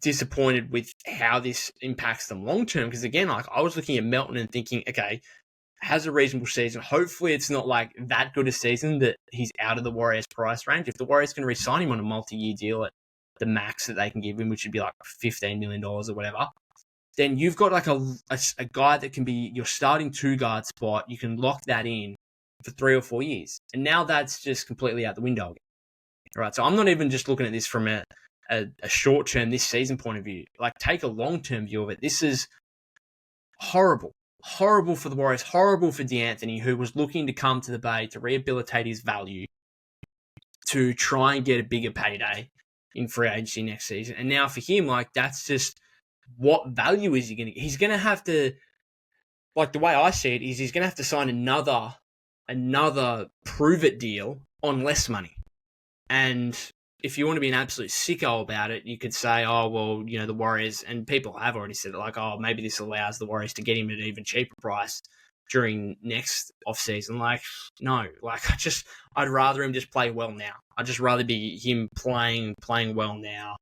disappointed with how this impacts them long term, because, again, I was looking at Melton and thinking, okay, has a reasonable season. Hopefully it's not that good a season that he's out of the Warriors price range. If the Warriors can re-sign him on a multi-year deal at the max that they can give him, which would be $15 million or whatever, then you've got a guy that can be your starting 2 guard spot. You can lock that in for 3 or 4 years. And now that's just completely out the window again. All right. So I'm not even just looking at this from a short-term, this season point of view. Take a long-term view of it. This is horrible. Horrible for the Warriors, horrible for De'Anthony, who was looking to come to the Bay to rehabilitate his value, to try and get a bigger payday in free agency next season. And now for him, that's just, what value is he going to get? He's going to have to, the way I see it, is he's going to have to sign another prove-it deal on less money. And if you want to be an absolute sicko about it, you could say, oh, well, the Warriors, and people have already said it, like, oh, maybe this allows the Warriors to get him at an even cheaper price during next offseason. Like, no, like, I'd rather him just play well now. I'd just rather be him playing well now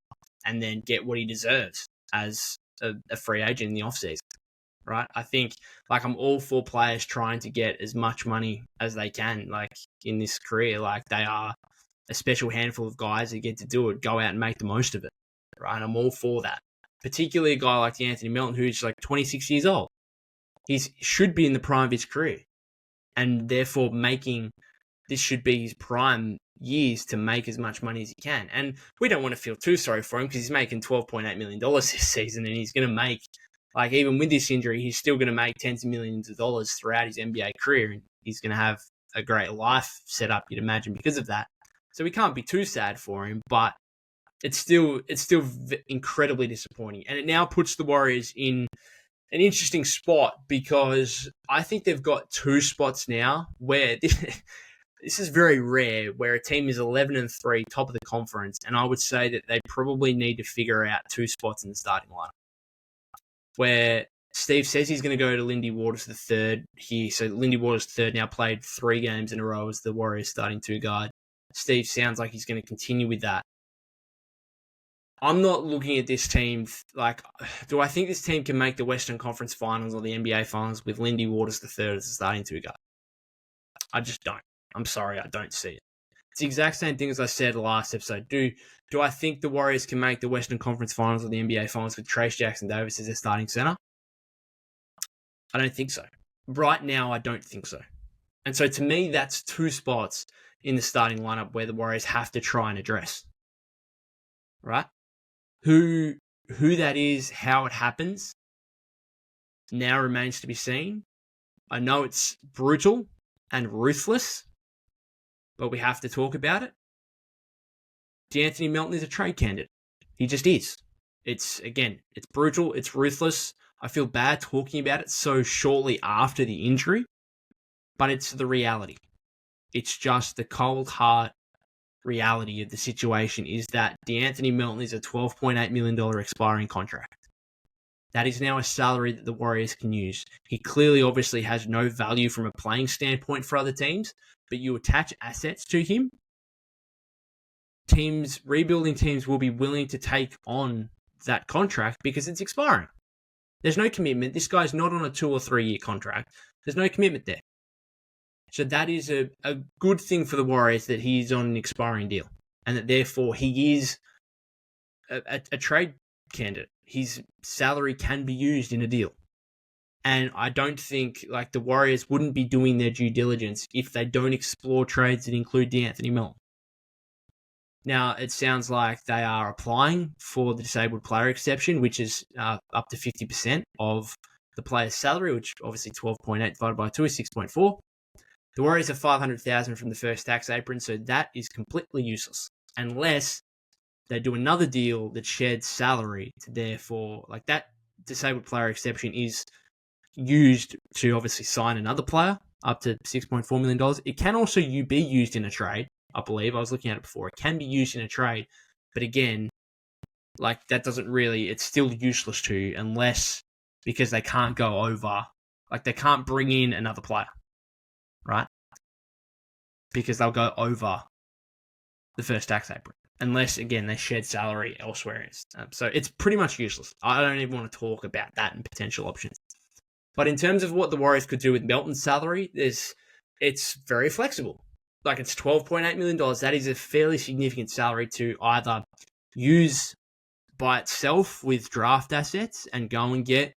and then get what he deserves as a free agent in the offseason, right? I think, like, I'm all for players trying to get as much money as they can, like, in this career. Like, they are a special handful of guys that get to do it, go out and make the most of it, right? And I'm all for that. Particularly a guy like De'Anthony Melton, who's like 26 years old. He should be in the prime of his career, and therefore this should be his prime years to make as much money as he can. And we don't want to feel too sorry for him because he's making $12.8 million this season, and he's going to make, like, even with this injury, he's still going to make tens of millions of dollars throughout his NBA career, and he's going to have a great life set up, you'd imagine, because of that. So we can't be too sad for him, but it's still incredibly disappointing. And it now puts the Warriors in an interesting spot because I think they've got two spots now where this is very rare, where a team is 11-3, top of the conference, and I would say that they probably need to figure out two spots in the starting lineup. Where Steve says he's going to go to Lindy Waters III here. So Lindy Waters III now played 3 games in a row as the Warriors starting 2 guard. Steve sounds like he's going to continue with that. I'm not looking at this team like, do I think this team can make the Western Conference Finals or the NBA Finals with Lindy Waters III as the starting 2 guard? I just don't. I'm sorry, I don't see it. It's the exact same thing as I said last episode. Do I think the Warriors can make the Western Conference Finals or the NBA Finals with Trayce Jackson-Davis as their starting center? I don't think so. Right now, I don't think so. And so to me, that's 2 spots in the starting lineup where the Warriors have to try and address. Right? Who that is, how it happens, now remains to be seen. I know it's brutal and ruthless, but we have to talk about it. De'Anthony Melton is a trade candidate. He just is. It's brutal, it's ruthless. I feel bad talking about it so shortly after the injury, but it's the reality. It's just the cold heart reality of the situation is that De'Anthony Melton is a $12.8 million expiring contract. That is now a salary that the Warriors can use. He clearly obviously has no value from a playing standpoint for other teams, but you attach assets to him, rebuilding teams will be willing to take on that contract because it's expiring. There's no commitment. This guy's not on a 2 or 3 year contract. There's no commitment there. So that is a good thing for the Warriors that he's on an expiring deal and that therefore he is a trade candidate. His salary can be used in a deal. And I don't think like the Warriors wouldn't be doing their due diligence if they don't explore trades that include De'Anthony Melton. Now, it sounds like they are applying for the disabled player exception, which is up to 50% of the player's salary, which obviously 12.8 divided by 2 is 6.4. The Warriors have $500,000 from the first tax apron, so that is completely useless unless they do another deal that sheds salary to therefore, like that disabled player exception is used to obviously sign another player up to $6.4 million. It can also be used in a trade, I believe. I was looking at it before. It can be used in a trade, but again, like that doesn't really, it's still useless to you unless, because they can't go over, like they can't bring in another player, right? Because they'll go over the first tax apron. Unless, again, they shed salary elsewhere. So it's pretty much useless. I don't even want to talk about that and potential options. But in terms of what the Warriors could do with Melton's salary, it's very flexible. Like it's $12.8 million. That is a fairly significant salary to either use by itself with draft assets and go and get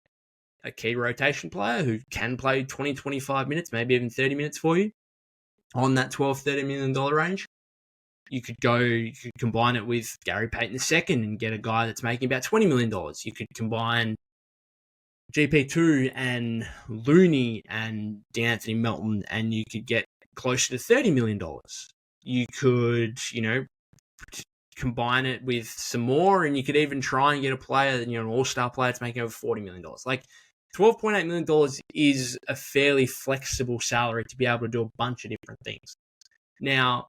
a key rotation player who can play 20, 25 minutes, maybe even 30 minutes for you on that $12, $30 million range. You could combine it with Gary Payton II and get a guy that's making about $20 million. You could combine GP2 and Looney and De'Anthony Melton and you could get closer to $30 million. You could, combine it with some more and you could even try and get a player, an all-star player that's making over $40 million. Like $12.8 million is a fairly flexible salary to be able to do a bunch of different things. Now,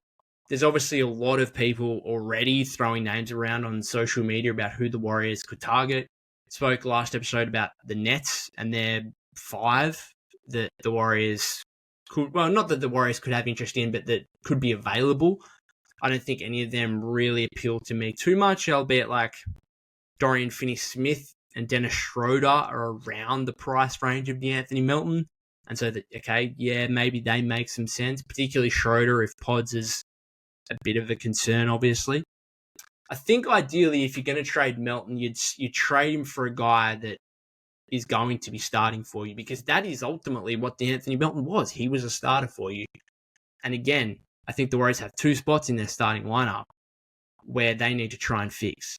There's obviously a lot of people already throwing names around on social media about who the Warriors could target. Spoke last episode about the Nets and their 5 that the Warriors could, well, not that the Warriors could have interest in, but that could be available. I don't think any of them really appeal to me too much, albeit like Dorian Finney-Smith and Dennis Schroeder are around the price range of De'Anthony Melton. And so that, okay, yeah, maybe they make some sense, particularly Schroeder if Pods is a bit of a concern, obviously. I think ideally, if you're going to trade Melton, you trade him for a guy that is going to be starting for you, because that is ultimately what De'Anthony Melton was. He was a starter for you. And again, I think the Warriors have 2 spots in their starting lineup where they need to try and fix.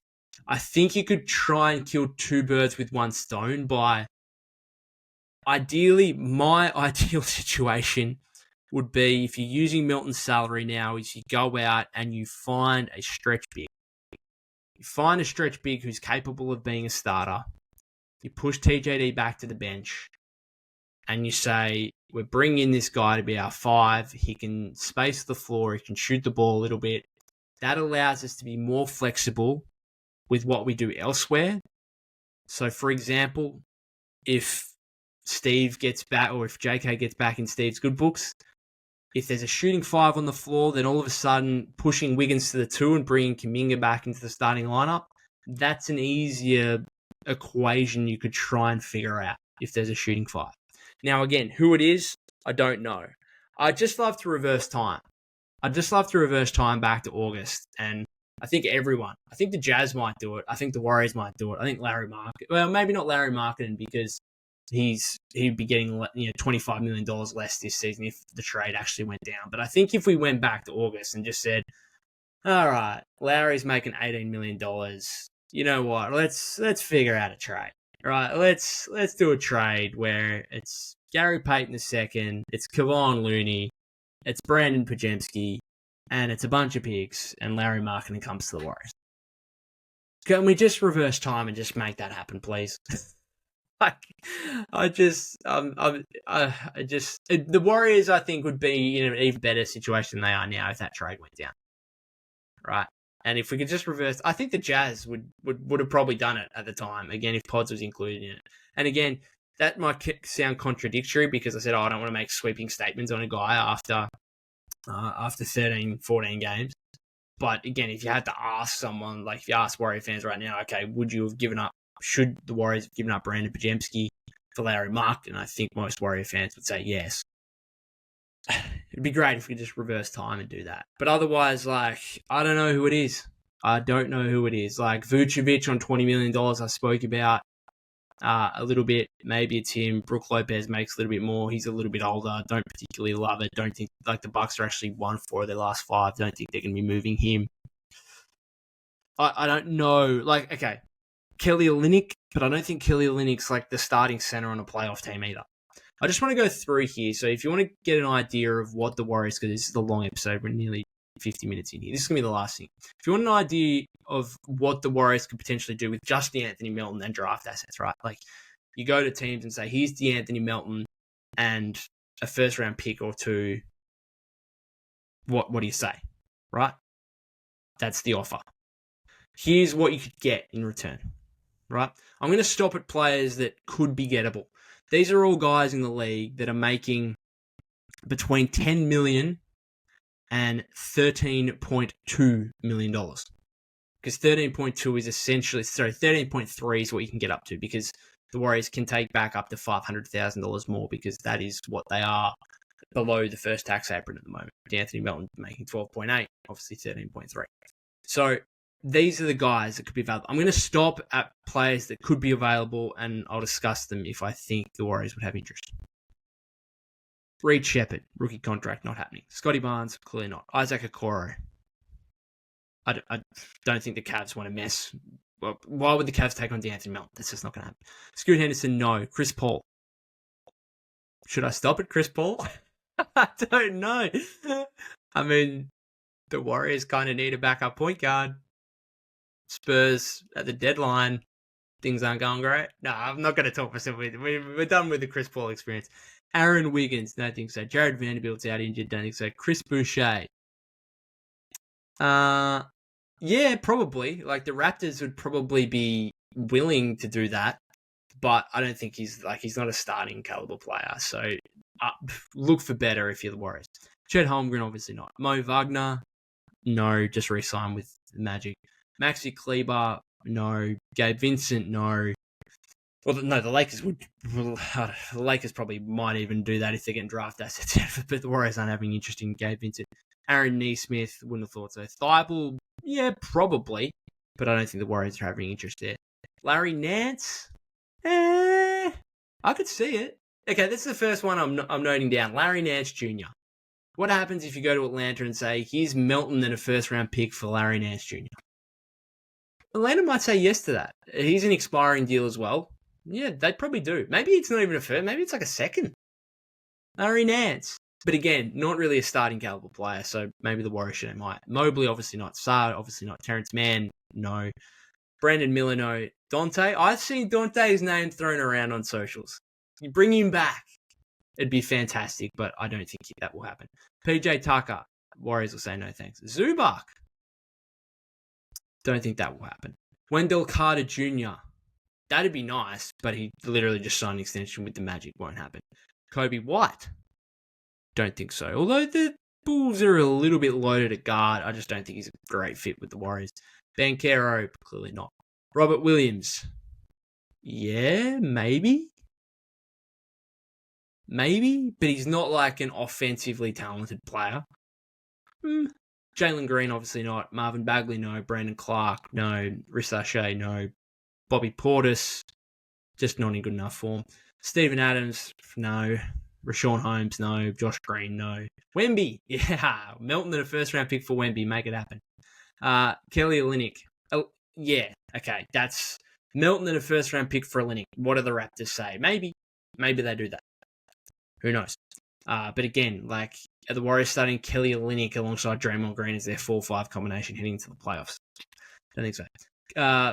I think you could try and kill 2 birds with 1 stone by, ideally, my ideal situation would be, if you're using Melton's salary now, is you go out and you find a stretch big. You find a stretch big who's capable of being a starter. You push TJD back to the bench and you say, we're bringing in this guy to be our 5. He can space the floor. He can shoot the ball a little bit. That allows us to be more flexible with what we do elsewhere. So, for example, if Steve gets back, or if JK gets back in Steve's good books, if there's a shooting 5 on the floor, then all of a sudden pushing Wiggins to the 2 and bringing Kuminga back into the starting lineup, that's an easier equation you could try and figure out if there's a shooting 5. Now, again, who it is, I don't know. I'd just love to reverse time. I'd just love to reverse time back to August, and I think the Jazz might do it. I think the Warriors might do it. I think Larry Marketing, well, maybe not Larry Marketing, because he'd be getting $25 million less this season if the trade actually went down. But I think if we went back to August and just said, all right, Larry's making $18 million. You know what? Let's figure out a trade. Right? Let's do a trade where it's Gary Payton II, it's Kevon Looney, it's Brandin Podziemski, and it's a bunch of picks, and Larry Marketing comes to the Warriors. Can we just reverse time and just make that happen, please? The Warriors, I think, would be in an even better situation than they are now if that trade went down, right? And if we could just reverse, I think the Jazz would have probably done it at the time. Again, if Pods was included in it, and again, that might sound contradictory because I said, I don't want to make sweeping statements on a guy after 13, 14 games. But again, if you had to ask someone, like if you ask Warrior fans right now, okay, would you have given up? Should the Warriors have given up Brandin Podziemski for Larry Marketing? I think most Warrior fans would say yes. It'd be great if we could just reverse time and do that. But otherwise, I don't know who it is. I don't know who it is. Like Vucevic on $20 million I spoke about a little bit. Maybe it's him. Brook Lopez makes a little bit more. He's a little bit older. Don't particularly love it. Don't think, the Bucks are actually 1-4 of their last 5. Don't think they're going to be moving him. I don't know. Okay. Kelly Olynyk, but I don't think Kelly Olynyk's the starting center on a playoff team either. I just want to go through here. So if you want to get an idea of what the Warriors, because this is a long episode, we're nearly 50 minutes in here. This is going to be the last thing. If you want an idea of what the Warriors could potentially do with just De'Anthony Melton and draft assets, right? You go to teams and say, here's De'Anthony Melton and a first round pick or 2. What do you say, right? That's the offer. Here's what you could get in return. Right? I'm going to stop at players that could be gettable. These are all guys in the league that are making between $10 million and $13.2 million. Because 13.2 is essentially, 13.3 is what you can get up to, because the Warriors can take back up to $500,000 more, because that is what they are below the first tax apron at the moment. De'Anthony Melton making 12.8, obviously 13.3. So these are the guys that could be available. I'm going to stop at players that could be available, and I'll discuss them if I think the Warriors would have interest. Reed Shepherd, rookie contract, not happening. Scotty Barnes, clearly not. Isaac Okoro. I don't think the Cavs want to mess. Well, why would the Cavs take on De'Anthony Melton? That's just not going to happen. Scoot Henderson, no. Chris Paul. Should I stop at Chris Paul? I don't know. I mean, the Warriors kind of need a backup point guard. Spurs at the deadline, things aren't going great. No, I'm not going to talk myself. We're done with the Chris Paul experience. Aaron Wiggins, don't think so. Jared Vanderbilt's out injured, don't think so. Chris Boucher. Yeah, probably. Like the Raptors would probably be willing to do that, but I don't think he's not a starting caliber player. So look for better if you're the Warriors. Chet Holmgren, obviously not. Mo Wagner, no, just re-sign with the Magic. Maxi Kleber, no. Gabe Vincent, no. Well, no, the Lakers would. The Lakers probably might even do that if they're getting draft assets. But the Warriors aren't having interest in Gabe Vincent. Aaron Neesmith, wouldn't have thought so. Thibault, yeah, probably. But I don't think the Warriors are having interest there. Larry Nance, I could see it. Okay, this is the first one I'm noting down. Larry Nance Jr. What happens if you go to Atlanta and say, here's Melton and a first-round pick for Larry Nance Jr.? Atlanta might say yes to that. He's an expiring deal as well. Yeah, they'd probably do. Maybe it's not even a first. Maybe it's like a second. Larry Nance. But again, not really a starting caliber player, so maybe the Warriors should might. Mobley, obviously not. Sarr, obviously not. Terrence Mann, no. Brandon Miller, no. Dante, I've seen Dante's name thrown around on socials. You bring him back. It'd be fantastic, but I don't think that will happen. PJ Tucker, Warriors will say no thanks. Zubac, don't think that will happen. Wendell Carter Jr., that'd be nice, but he literally just signed an extension with the Magic. Won't happen. Kobe White, don't think so. Although the Bulls are a little bit loaded at guard, I just don't think he's a great fit with the Warriors. Banchero, clearly not. Robert Williams, yeah, maybe, but he's not like an offensively talented player. Jalen Green, obviously not. Marvin Bagley, no. Brandon Clark, no. Risa Shea, no. Bobby Portis, just not in good enough form. Steven Adams, no. Rashawn Holmes, no. Josh Green, no. Wemby, yeah. Melton and a first-round pick for Wemby. Make it happen. Kelly Olynyk. Oh, yeah, okay. That's Melton and a first-round pick for Olynyk. What do the Raptors say? Maybe they do that. Who knows? But again, like, are the Warriors starting Kelly Olynyk alongside Draymond Green as their 4-5 combination heading into the playoffs? Don't think so.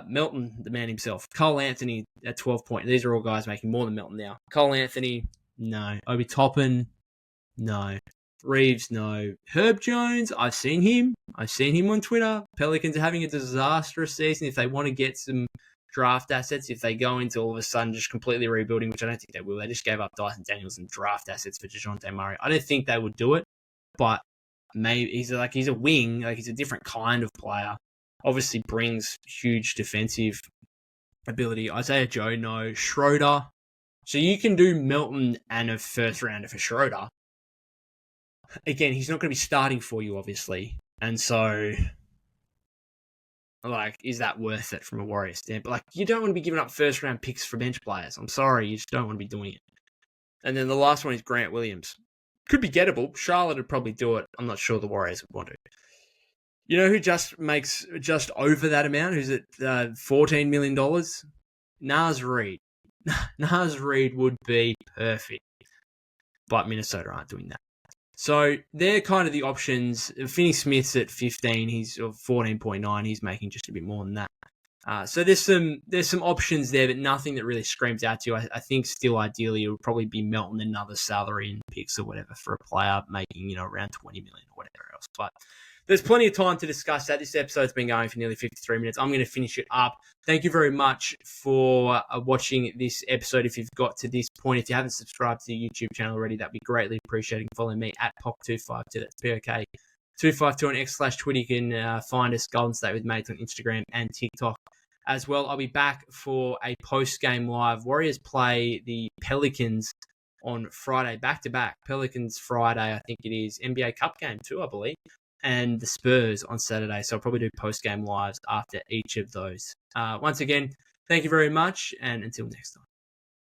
Melton, the man himself. Cole Anthony at 12 points. These are all guys making more than Melton now. Cole Anthony, no. Obi Toppin, no. Reeves, no. Herb Jones, I've seen him on Twitter. Pelicans are having a disastrous season. If they want to get some draft assets, if they go into all of a sudden just completely rebuilding, which I don't think they will. They just gave up Dyson Daniels and draft assets for DeJounte Murray. I don't think they would do it, but maybe he's a wing, like he's a different kind of player. Obviously brings huge defensive ability. Isaiah Joe, no. Schroeder. So you can do Melton and a first rounder for Schroeder. Again, he's not going to be starting for you, obviously. And so, like, is that worth it from a Warriors standpoint? Like, you don't want to be giving up first round picks for bench players. I'm sorry, you just don't want to be doing it. And then the last one is Grant Williams. Could be gettable. Charlotte would probably do it. I'm not sure the Warriors would want to. You know who just makes just over that amount? Who's at $14 million? Naz Reid. Naz Reid would be perfect. But Minnesota aren't doing that. So they're kind of the options. Finney Smith's at 15. He's 14.9. He's making just a bit more than that. So there's some options there, but nothing that really screams out to you. I think still ideally it would probably be Melton another salary and picks or whatever for a player making around 20 million or whatever else. But there's plenty of time to discuss that. This episode's been going for nearly 53 minutes. I'm going to finish it up. Thank you very much for watching this episode. If you've got to this point, if you haven't subscribed to the YouTube channel already, that'd be greatly appreciated. Follow me at POC252. That's POK252 on X/Twitter. You can find us Golden State with Mates on Instagram and TikTok as well. I'll be back for a post-game live. Warriors play the Pelicans on Friday, back-to-back. Pelicans Friday, I think it is. NBA Cup game too, I believe. And the Spurs on Saturday. So I'll probably do post-game lives after each of those. Once again, thank you very much, and until next time.